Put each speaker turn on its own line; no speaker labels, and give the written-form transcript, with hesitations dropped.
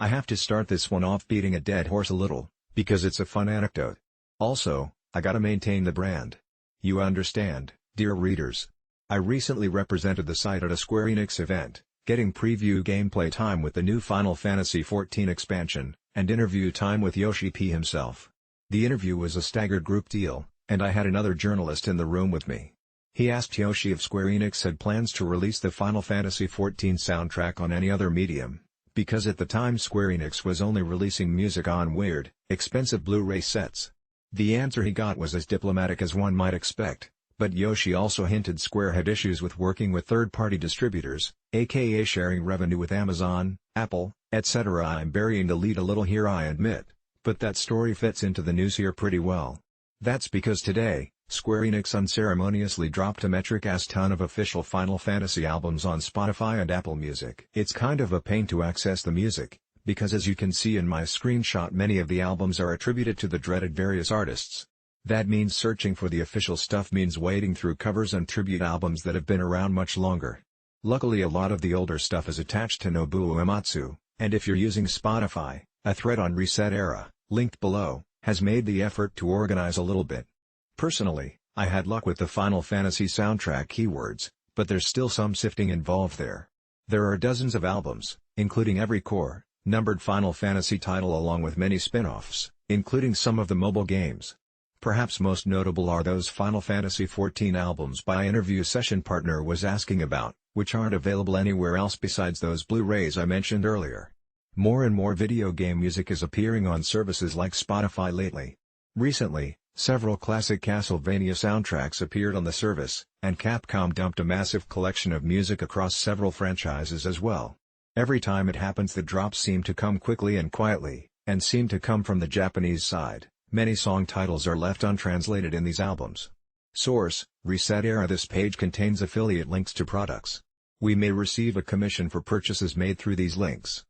I have to start this one off beating a dead horse a little, because it's a fun anecdote. Also, I gotta maintain the brand. You understand, dear readers. I recently represented the site at a Square Enix event, getting preview gameplay time with the new Final Fantasy XIV expansion, and interview time with Yoshi P himself. The interview was a staggered group deal, and I had another journalist in the room with me. He asked Yoshi if Square Enix had plans to release the Final Fantasy XIV soundtrack on any other medium, because at the time Square Enix was only releasing music on weird, expensive Blu-ray sets. The answer he got was as diplomatic as one might expect, but Yoshi also hinted Square had issues with working with third-party distributors, aka sharing revenue with Amazon, Apple, etc. I'm burying the lead a little here, I admit, but that story fits into the news here pretty well. That's because today, Square Enix unceremoniously dropped a metric-ass ton of official Final Fantasy albums on Spotify and Apple Music. It's kind of a pain to access the music, because as you can see in my screenshot, many of the albums are attributed to the dreaded various artists. That means searching for the official stuff means wading through covers and tribute albums that have been around much longer. Luckily a lot of the older stuff is attached to Nobuo Uematsu, and if you're using Spotify, a thread on Reset Era, linked below, has made the effort to organize a little bit. Personally, I had luck with the Final Fantasy soundtrack keywords, but there's still some sifting involved there. There are dozens of albums, including every core, numbered Final Fantasy title along with many spin-offs, including some of the mobile games. Perhaps most notable are those Final Fantasy XIV albums my interview session partner was asking about, which aren't available anywhere else besides those Blu-rays I mentioned earlier. More and more video game music is appearing on services like Spotify lately. Recently, several classic Castlevania soundtracks appeared on the service, and Capcom dumped a massive collection of music across several franchises as well. Every time it happens the drops seem to come quickly and quietly, and seem to come from the Japanese side. Many song titles are left untranslated in these albums. Source: Reset Era. This page contains affiliate links to products. We may receive a commission for purchases made through these links.